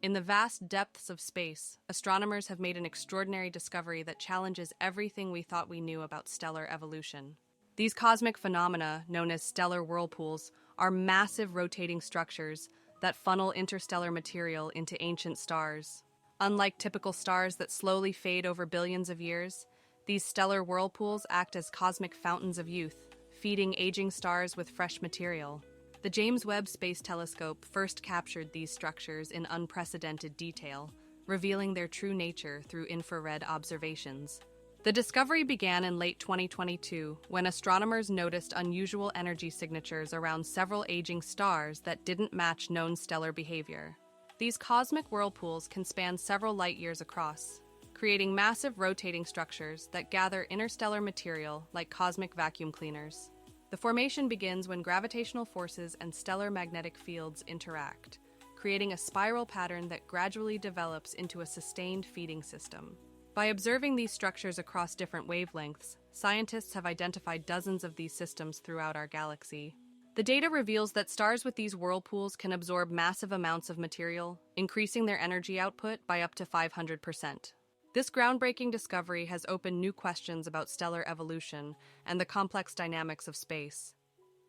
In the vast depths of space, astronomers have made an extraordinary discovery that challenges everything we thought we knew about stellar evolution. These cosmic phenomena, known as stellar whirlpools, are massive rotating structures that funnel interstellar material into ancient stars. Unlike typical stars that slowly fade over billions of years, these stellar whirlpools act as cosmic fountains of youth, feeding aging stars with fresh material. The James Webb Space Telescope first captured these structures in unprecedented detail, revealing their true nature through infrared observations. The discovery began in late 2022 when astronomers noticed unusual energy signatures around several aging stars that didn't match known stellar behavior. These cosmic whirlpools can span several light years across, creating massive rotating structures that gather interstellar material like cosmic vacuum cleaners. The formation begins when gravitational forces and stellar magnetic fields interact, creating a spiral pattern that gradually develops into a sustained feeding system. By observing these structures across different wavelengths, scientists have identified dozens of these systems throughout our galaxy. The data reveals that stars with these whirlpools can absorb massive amounts of material, increasing their energy output by up to 500%. This groundbreaking discovery has opened new questions about stellar evolution and the complex dynamics of space,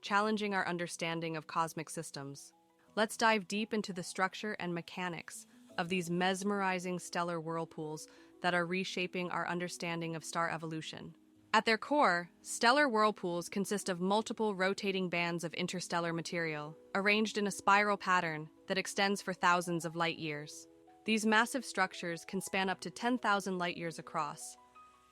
challenging our understanding of cosmic systems. Let's dive deep into the structure and mechanics of these mesmerizing stellar whirlpools that are reshaping our understanding of star evolution. At their core, stellar whirlpools consist of multiple rotating bands of interstellar material, arranged in a spiral pattern that extends for thousands of light years. These massive structures can span up to 10,000 light-years across.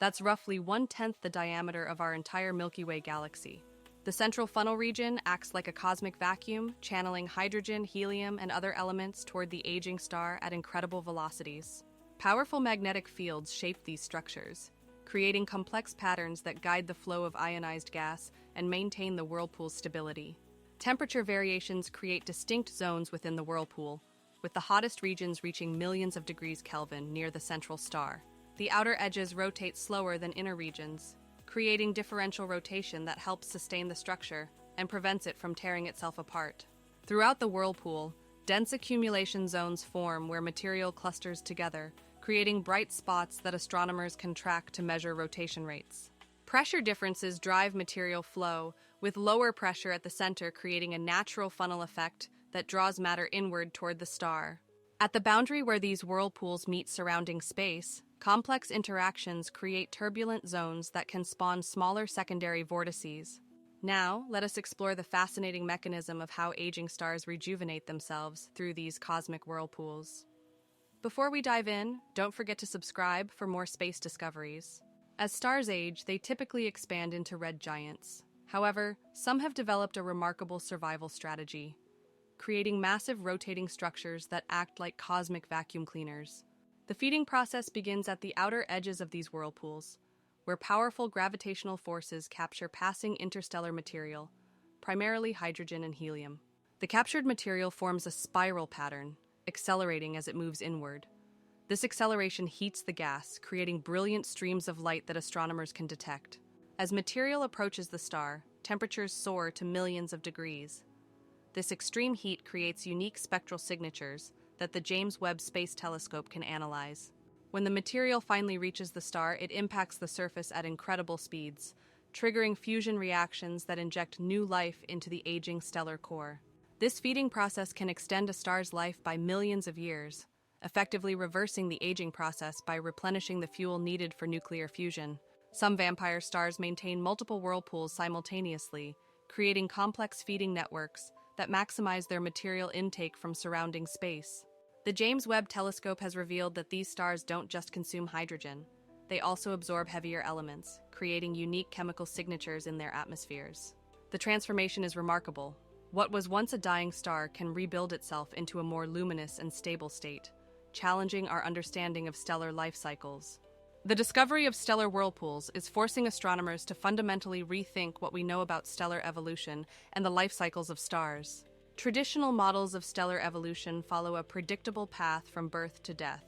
That's roughly 1/10 the diameter of our entire Milky Way galaxy. The central funnel region acts like a cosmic vacuum, channeling hydrogen, helium, and other elements toward the aging star at incredible velocities. Powerful magnetic fields shape these structures, creating complex patterns that guide the flow of ionized gas and maintain the whirlpool's stability. Temperature variations create distinct zones within the whirlpool, with the hottest regions reaching millions of degrees Kelvin near the central star. The outer edges rotate slower than inner regions, creating differential rotation that helps sustain the structure and prevents it from tearing itself apart. Throughout the whirlpool, dense accumulation zones form where material clusters together, creating bright spots that astronomers can track to measure rotation rates. Pressure differences drive material flow, with lower pressure at the center creating a natural funnel effect that draws matter inward toward the star. At the boundary where these whirlpools meet surrounding space, complex interactions create turbulent zones that can spawn smaller secondary vortices. Now, let us explore the fascinating mechanism of how aging stars rejuvenate themselves through these cosmic whirlpools. Before we dive in, don't forget to subscribe for more space discoveries. As stars age, they typically expand into red giants. However, some have developed a remarkable survival strategy, creating massive rotating structures that act like cosmic vacuum cleaners. The feeding process begins at the outer edges of these whirlpools, where powerful gravitational forces capture passing interstellar material, primarily hydrogen and helium. The captured material forms a spiral pattern, accelerating as it moves inward. This acceleration heats the gas, creating brilliant streams of light that astronomers can detect. As material approaches the star, temperatures soar to millions of degrees. This extreme heat creates unique spectral signatures that the James Webb Space Telescope can analyze. When the material finally reaches the star, it impacts the surface at incredible speeds, triggering fusion reactions that inject new life into the aging stellar core. This feeding process can extend a star's life by millions of years, effectively reversing the aging process by replenishing the fuel needed for nuclear fusion. Some vampire stars maintain multiple whirlpools simultaneously, creating complex feeding networks that maximize their material intake from surrounding space. The James Webb Telescope has revealed that these stars don't just consume hydrogen, they also absorb heavier elements, creating unique chemical signatures in their atmospheres. The transformation is remarkable. What was once a dying star can rebuild itself into a more luminous and stable state, challenging our understanding of stellar life cycles. The discovery of stellar whirlpools is forcing astronomers to fundamentally rethink what we know about stellar evolution and the life cycles of stars. Traditional models of stellar evolution follow a predictable path from birth to death.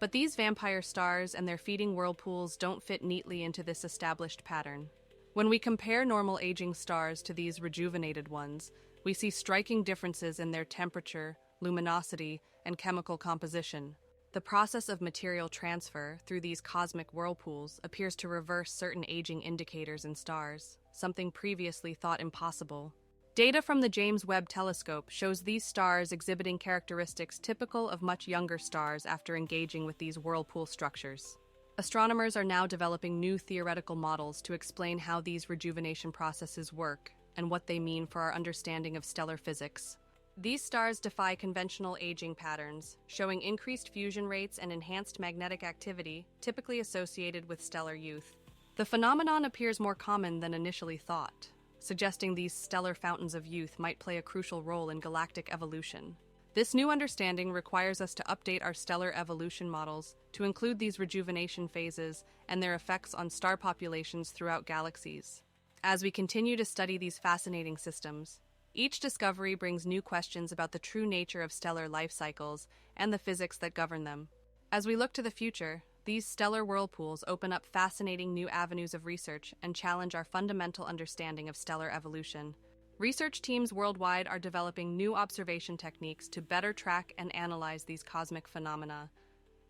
But these vampire stars and their feeding whirlpools don't fit neatly into this established pattern. When we compare normal aging stars to these rejuvenated ones, we see striking differences in their temperature, luminosity, and chemical composition. The process of material transfer through these cosmic whirlpools appears to reverse certain aging indicators in stars, something previously thought impossible. Data from the James Webb telescope shows these stars exhibiting characteristics typical of much younger stars after engaging with these whirlpool structures. Astronomers are now developing new theoretical models to explain how these rejuvenation processes work and what they mean for our understanding of stellar physics. These stars defy conventional aging patterns, showing increased fusion rates and enhanced magnetic activity typically associated with stellar youth. The phenomenon appears more common than initially thought, suggesting these stellar fountains of youth might play a crucial role in galactic evolution. This new understanding requires us to update our stellar evolution models to include these rejuvenation phases and their effects on star populations throughout galaxies. As we continue to study these fascinating systems, each discovery brings new questions about the true nature of stellar life cycles and the physics that govern them. As we look to the future, these stellar whirlpools open up fascinating new avenues of research and challenge our fundamental understanding of stellar evolution. Research teams worldwide are developing new observation techniques to better track and analyze these cosmic phenomena,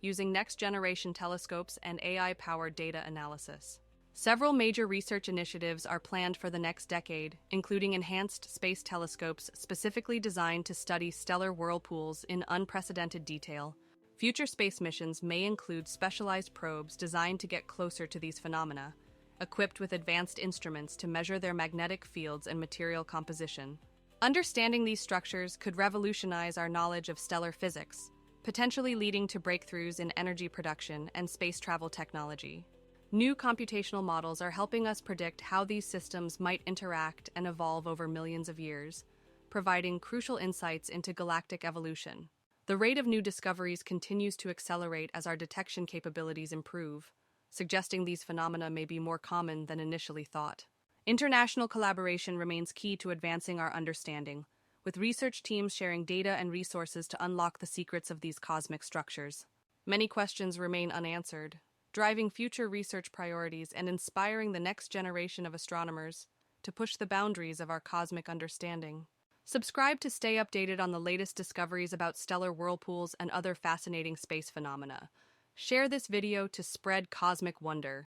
using next-generation telescopes and AI-powered data analysis. Several major research initiatives are planned for the next decade, including enhanced space telescopes specifically designed to study stellar whirlpools in unprecedented detail. Future space missions may include specialized probes designed to get closer to these phenomena, equipped with advanced instruments to measure their magnetic fields and material composition. Understanding these structures could revolutionize our knowledge of stellar physics, potentially leading to breakthroughs in energy production and space travel technology. New computational models are helping us predict how these systems might interact and evolve over millions of years, providing crucial insights into galactic evolution. The rate of new discoveries continues to accelerate as our detection capabilities improve, suggesting these phenomena may be more common than initially thought. International collaboration remains key to advancing our understanding, with research teams sharing data and resources to unlock the secrets of these cosmic structures. Many questions remain unanswered, driving future research priorities and inspiring the next generation of astronomers to push the boundaries of our cosmic understanding. Subscribe to stay updated on the latest discoveries about stellar whirlpools and other fascinating space phenomena. Share this video to spread cosmic wonder.